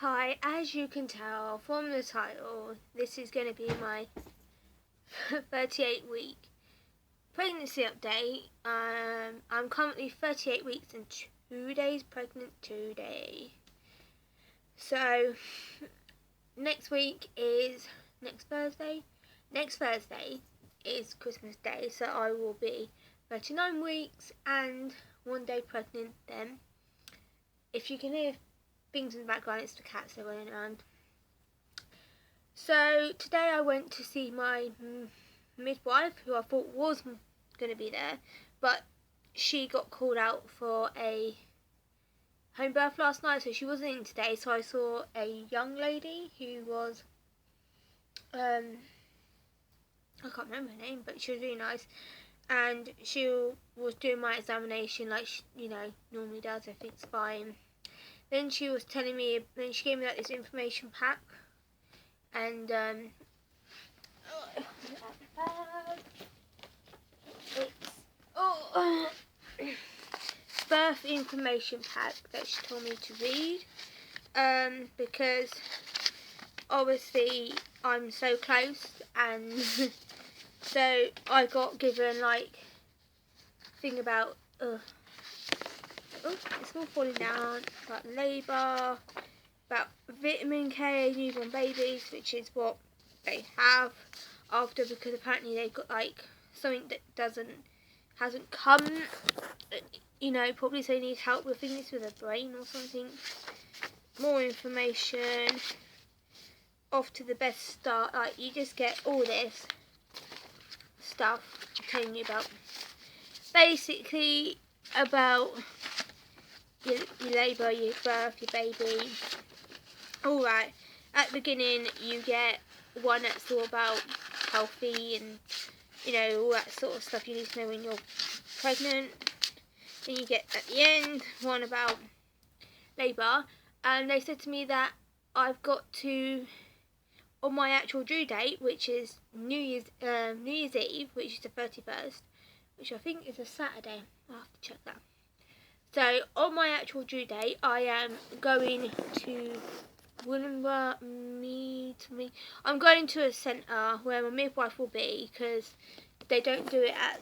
Hi, as you can tell from the title, this is going to be my 38-week pregnancy update. I'm currently 38 weeks and 2 days pregnant today. So, next Thursday. Next Thursday is Christmas Day, so I will be 39 weeks and 1 day pregnant then. If you can hear things in the background, it's the cats that are running around. So today I went to see my midwife, who I thought was going to be there, but she got called out for a home birth last night, so she wasn't in today. So I saw a young lady who was I can't remember her name, but she was really nice, and she was doing my examination like she, normally does. Everything's fine. Then she was telling me, then she gave me like this information pack, and it's birth information pack that she told me to read, because obviously I'm so close, and so I got given like thing about it's all falling down, about labour, about vitamin K, newborn babies, which is what they have after, because apparently they've got like something that hasn't come, probably, so they need help with things with their brain or something. More information, off to the best start, like you just get all this stuff I'm telling you about, basically about your labour, your birth, your baby. Alright, at the beginning you get one that's all about healthy and all that sort of stuff you need to know when you're pregnant. Then you get at the end one about labour, and they said to me that I've got to, on my actual due date, which is New Year's Eve, which is the 31st, which I think is a Saturday. I'll have to check that. So on my actual due date, I am going to I'm going to a centre where my midwife will be, because they don't do it at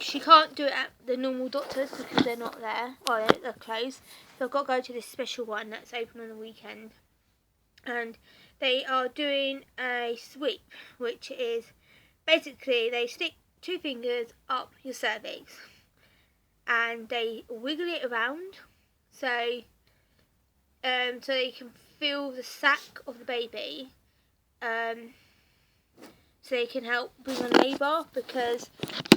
she can't do it at the normal doctors because they're not there, or they're closed. So I've got to go to this special one that's open on the weekend, and they are doing a sweep, which is basically they stick 2 fingers up your cervix and they wiggle it around, so they can feel the sac of the baby, so they can help bring on labour, because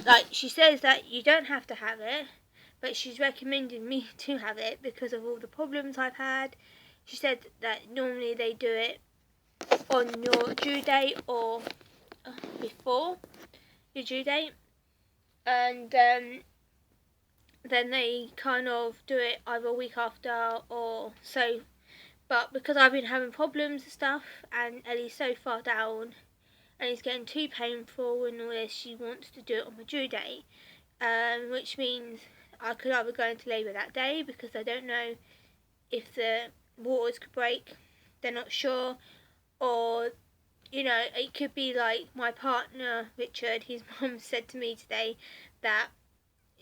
like she says that you don't have to have it, but she's recommended me to have it because of all the problems I've had. She said that normally they do it on your due date or before your due date, and then they kind of do it either a week after or so. But because I've been having problems and stuff, and Ellie's so far down and it's getting too painful and all this, she wants to do it on my due date, which means I could either go into labour that day, because I don't know if the waters could break, they're not sure, or it could be like my partner Richard, his mum said to me today that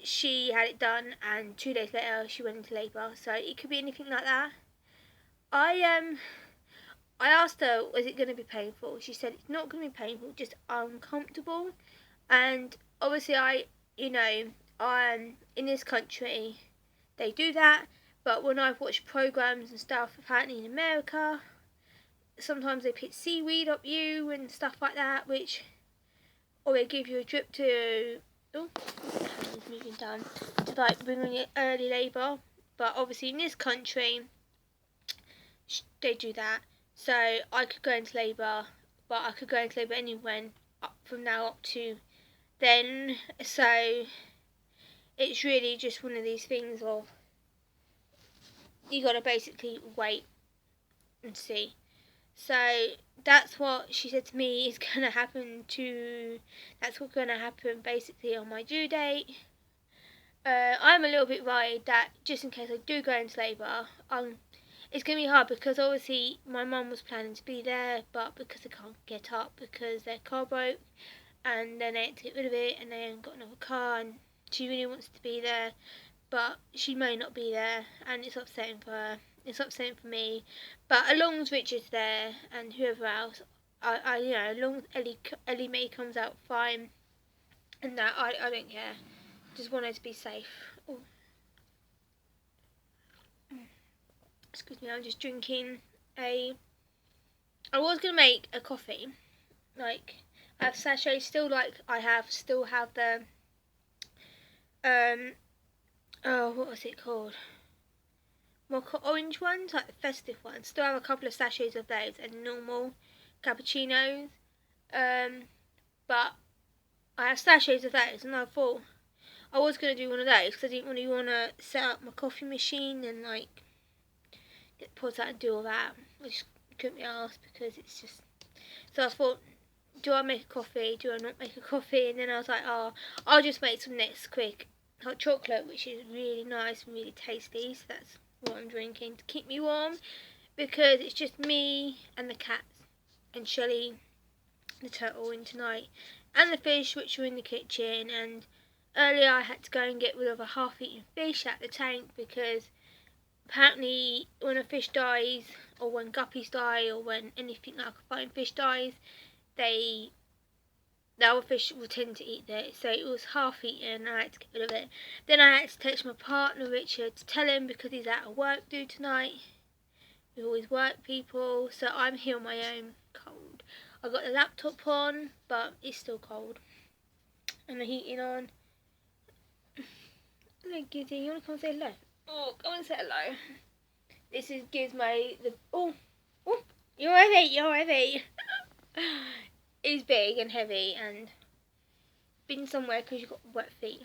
she had it done and 2 days later she went into labour, so it could be anything like that. I asked her, was it going to be painful? She said it's not going to be painful, just uncomfortable. And obviously I'm in this country, they do that, but when I've watched programs and stuff, apparently in America, sometimes they put seaweed up you and stuff like that, or they give you a drip to moving down, to like bring on your early labour. But obviously in this country they do that, so I could go into labour, but I could go into labour anywhere from now up to then. So it's really just one of these things of you got to basically wait and see. So that's what she said to me is going to happen that's what's going to happen basically on my due date. I'm a little bit worried that just in case I do go into labour, it's going to be hard because obviously my mum was planning to be there, but because they can't get up because their car broke, and then they had to get rid of it, and they haven't got another car, and she really wants to be there, but she may not be there, and it's upsetting for her. It's upsetting for me, but as long as Richard's there and whoever else, as long as Ellie Mae comes out fine, and that I don't care. Just want her to be safe. Ooh. Excuse me, I'm just drinking I was gonna make a coffee, like I have sachet still, like still have the what was it called? Mocha orange ones, like the festive ones. Still have a couple of sachets of those and normal cappuccinos. But I have sachets of those, and I thought I was gonna do one of those because I didn't really want to set up my coffee machine and like put out and do all that. I just couldn't be asked because it's just. So I thought, do I make a coffee? Do I not make a coffee? And then I was like, oh, I'll just make some Nesquik hot chocolate, which is really nice and really tasty. So that's what I'm drinking to keep me warm, because it's just me and the cats and Shelley, the turtle, in tonight, and the fish, which are in the kitchen. And earlier I had to go and get rid of a half-eaten fish at the tank because apparently when a fish dies, or when guppies die, or when anything like a fighting fish dies, the other fish will tend to eat it. So it was half eaten and I had to get rid of it. Then I had to text my partner Richard to tell him because he's out of work due tonight. We always work people, so I'm here on my own, cold. I've got the laptop on, but it's still cold. And the heating on. Hello Gizzy, you wanna come say hello? Oh, come and say hello. This is Gizmo, you're heavy. He's big and heavy and been somewhere because you've got wet feet.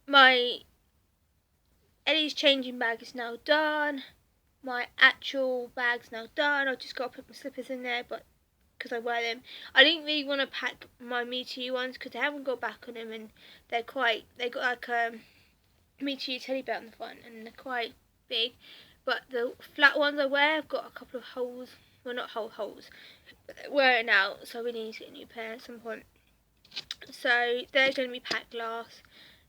My Ellie's changing bag is now done. My actual bag's now done. I've just got to put my slippers in there, but because I wear them, I didn't really want to pack my Me To You ones because they haven't got back on them, and they got like a Me To You teddy bear on the front, and they're quite big. But the flat ones I wear have got a couple of holes. Well, not holes, but they're wearing out, so we need to get a new pair at some point. So they're going to be packed last,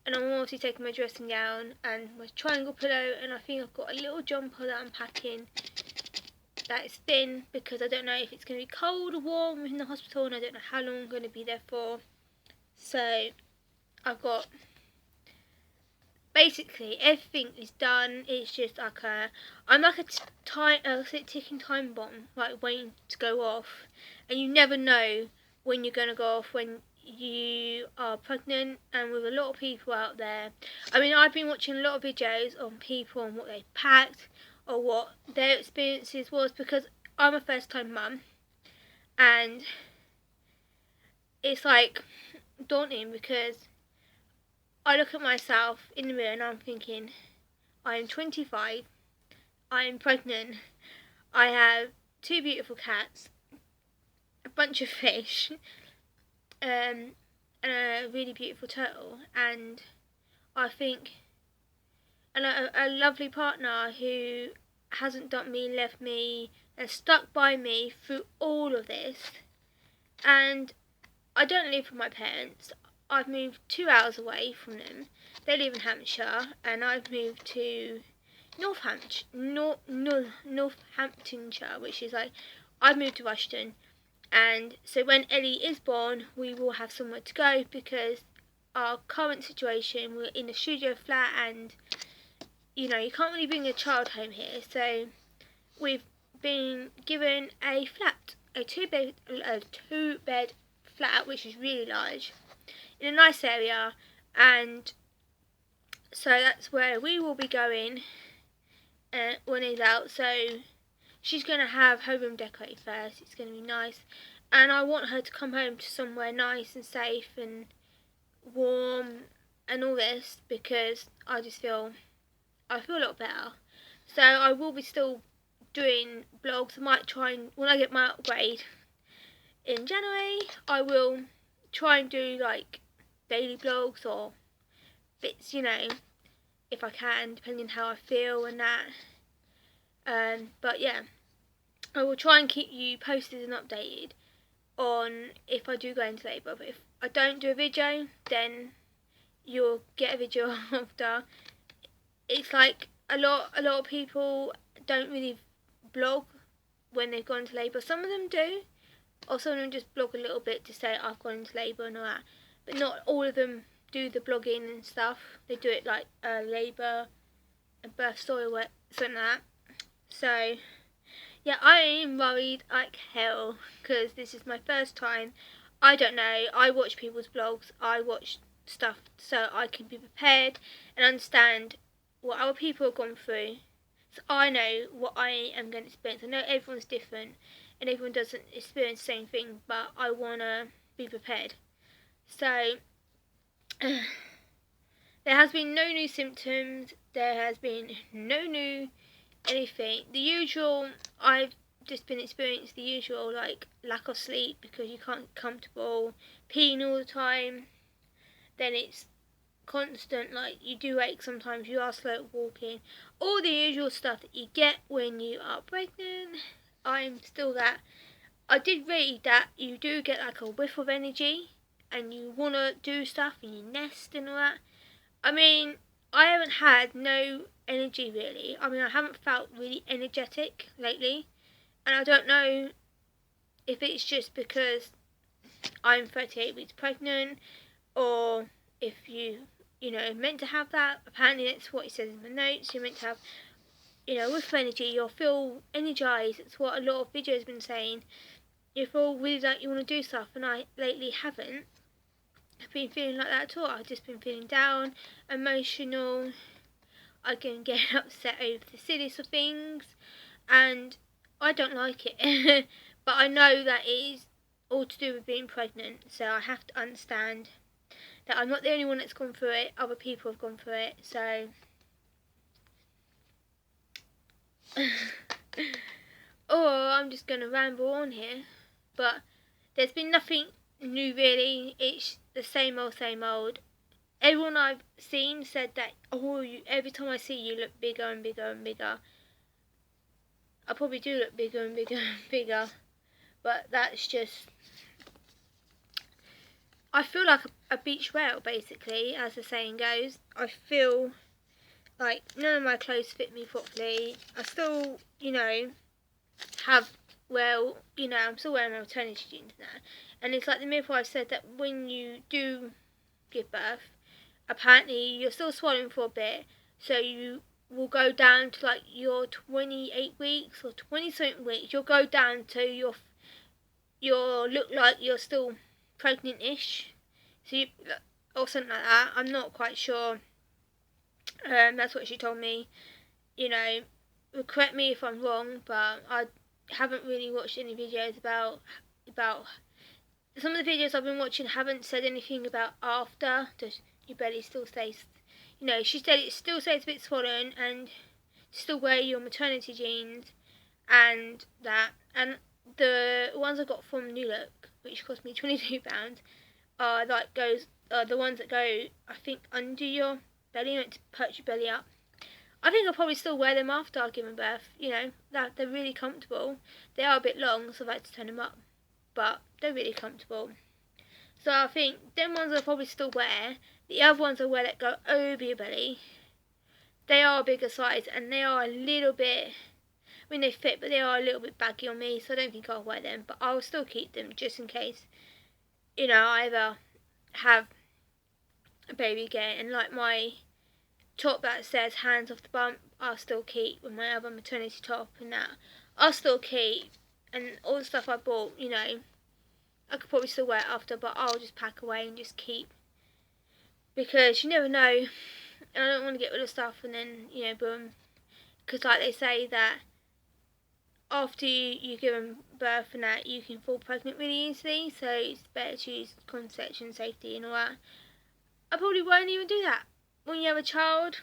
and I'm obviously taking my dressing gown and my triangle pillow, and I think I've got a little jumper that I'm packing that is thin because I don't know if it's going to be cold or warm in the hospital, and I don't know how long I'm going to be there for. So I've got, basically everything is done. It's just like I'm like a ticking time bomb, like waiting to go off, and you never know when you're going to go off when you are pregnant. And with a lot of people out there, I mean, I've been watching a lot of videos on people and what they packed or what their experiences was, because I'm a first time mum, and it's like daunting because I look at myself in the mirror and I'm thinking, I am 25, I am pregnant, I have 2 beautiful cats, a bunch of fish, and a really beautiful turtle, and I think, and a lovely partner who hasn't dumped me, left me, and stuck by me through all of this. And I don't live with my parents. I've moved 2 hours away from them. They live in Hampshire, and I've moved to Northamptonshire, which is like, I've moved to Rushden. And so when Ellie is born, we will have somewhere to go, because our current situation, we're in a studio flat, and you know, you can't really bring a child home here. So we've been given a flat, a two bed flat, which is really large, in a nice area, and so that's where we will be going when he's out. So she's going to have her room decorated first. It's going to be nice, and I want her to come home to somewhere nice and safe and warm and all this, because I feel a lot better. So I will be still doing vlogs. I might try, and when I get my upgrade in January, I will try and do like daily vlogs or bits, you know, if I can, depending on how I feel and that. But yeah, I will try and keep you posted and updated on if I do go into labour. But if I don't do a video, then you'll get a video after. It's like a lot of people don't really blog when they've gone into labour. Some of them do, or some of them just blog a little bit to say I've gone into labour and all that. But not all of them do the blogging and stuff. They do it like labour, a birth story, something like that. So yeah, I am worried like hell because this is my first time. I don't know. I watch people's blogs. I watch stuff so I can be prepared and understand what other people have gone through. So I know what I am going to experience. I know everyone's different and everyone doesn't experience the same thing, but I want to be prepared. So there has been no new symptoms. There has been no new anything. The usual, I've just been experiencing the usual, like lack of sleep because you can't get comfortable, peeing all the time. Then it's constant, like you do wake sometimes, you are slow at walking, all the usual stuff that you get when you are pregnant. I'm still that. I did read that you do get like a whiff of energy and you want to do stuff and you nest and all that. I mean, I haven't had no energy really. I mean, I haven't felt really energetic lately, and I don't know if it's just because I'm 38 weeks pregnant, or if you're meant to have that. Apparently that's what it says in the notes. You're meant to have, with energy, you'll feel energized. It's what a lot of videos have been saying. You feel really like you want to do stuff, and I lately haven't. I've been feeling like that at all. I've just been feeling down, emotional. I can get upset over the silliest of things, and I don't like it. But I know that it is all to do with being pregnant, so I have to understand that I'm not the only one that's gone through it. Other people have gone through it, so I'm just going to ramble on here. But there's been nothing new really. It's the same old. Everyone I've seen said that, every time I see you look bigger and bigger and bigger. I probably do look bigger and bigger and bigger, but that's just, I feel like a beach whale basically, as the saying goes. I feel like none of my clothes fit me properly. I still, I'm still wearing my maternity jeans now. And it's like the midwife said that when you do give birth, apparently you're still swallowing for a bit, so you will go down to like your 28 weeks or 20 something weeks. You'll go down to you'll look like you're still pregnant-ish, or something like that. I'm not quite sure. That's what she told me. Correct me if I'm wrong, but I haven't really watched any videos about some of the videos I've been watching haven't said anything about after. Just your belly still stays. She said it still stays a bit swollen, and still wear your maternity jeans and that. And the ones I got from New Look, which cost me £22, are like the ones that go, I think, under your belly, meant to perch your belly up. I think I'll probably still wear them after I've given birth. That they're really comfortable. They are a bit long, so I've had to turn them up, but they're really comfortable. So I think them ones I'll probably still wear. The other ones I wear that go over your belly, they are a bigger size, and they are a little bit, they fit, but they are a little bit baggy on me, so I don't think I'll wear them, but I'll still keep them just in case, I ever have a baby again. And like my top that says hands off the bump, I'll still keep, with my other maternity top and that, I'll still keep. And all the stuff I bought, I could probably still wear it after, but I'll just pack away and just keep, because you never know. I don't want to get rid of stuff and then, boom. Because like they say that after you've given birth and that, you can fall pregnant really easily, so it's better to use contraception, safety and all that. I probably won't even do that. When you have a child,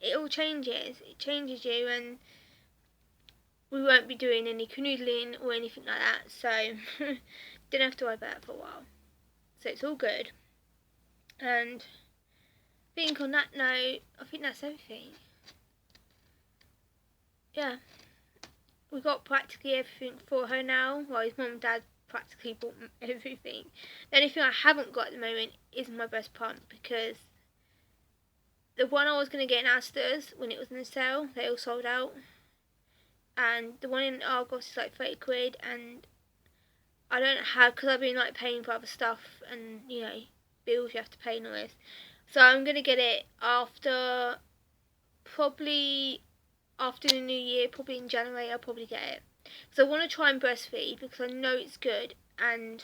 it all changes. It changes you, and we won't be doing any canoodling or anything like that, so don't have to worry about that for a while. So it's all good. And think on that note, I think that's everything. Yeah. We got practically everything for her now. Well, his mum and dad practically bought everything. The only thing I haven't got at the moment is my breast pump, because the one I was going to get in Asda's when it was in the sale, they all sold out. And the one in Argos is like 30 quid, and I don't have, because I've been like paying for other stuff and, you know, bills you have to pay and all this. So I'm going to get it probably after the new year, probably in January. I'll probably get it. So I want to try and breastfeed because I know it's good and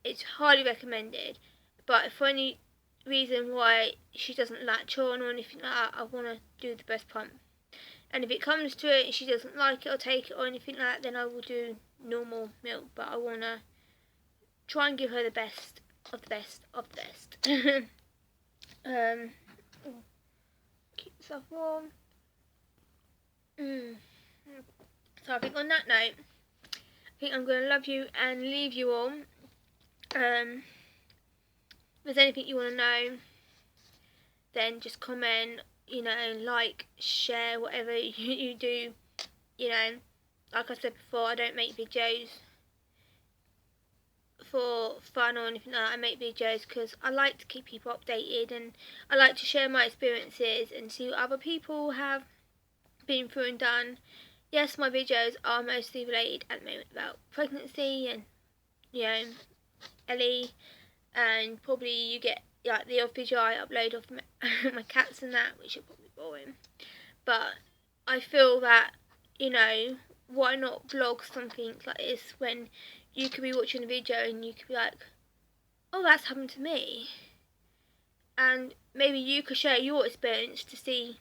it's highly recommended. But for any reason why she doesn't latch on or anything like that, I want to do the breast pump. And if it comes to it and she doesn't like it or take it or anything like that, then I will do normal milk. But I want to try and give her the best of the best of the best. Keep yourself warm. So I think on that note, I think I'm going to love you and leave you all. If there's anything you want to know, then just comment, you know, like, share, whatever you do. You know, like I said before, I don't make videos for fun or anything like that. I make videos because I like to keep people updated, and I like to share my experiences and see what other people have been through and done. Yes, my videos are mostly related at the moment about pregnancy and, you know, Ellie, and probably you get like the odd video I upload of my cats and that, which are probably boring. But I feel that, you know, why not vlog something like this when you could be watching a video and you could be like, oh, that's happened to me. And maybe you could share your experience to see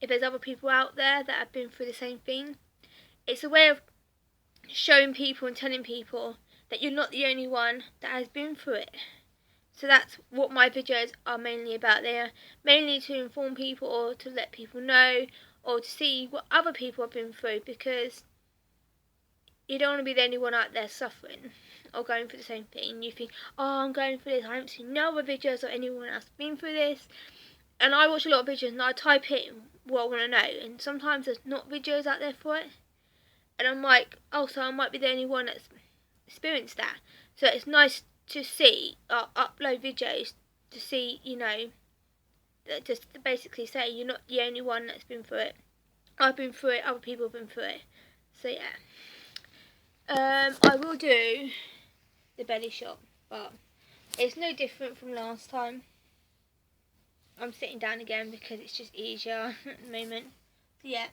if there's other people out there that have been through the same thing. It's a way of showing people and telling people that you're not the only one that has been through it. So that's what my videos are mainly about. They are mainly to inform people or to let people know or to see what other people have been through, because you don't want to be the only one out there suffering or going through the same thing. You think, oh, I'm going through this, I haven't seen no other videos or anyone else been through this. And I watch a lot of videos and I type in what I want to know, and sometimes there's not videos out there for it. And I'm like, oh, so I might be the only one that's experienced that. So it's nice to see, upload videos to see, you know, just to basically say you're not the only one that's been through it. I've been through it, other people have been through it. So yeah. I will do the belly shot, but it's no different from last time. I'm sitting down again because it's just easier at the moment. So yeah,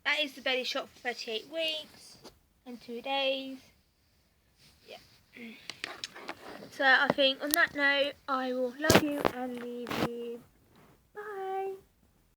that is the belly shot for 38 weeks and 2 days. Yeah. So I think on that note, I will love you and leave you. Bye.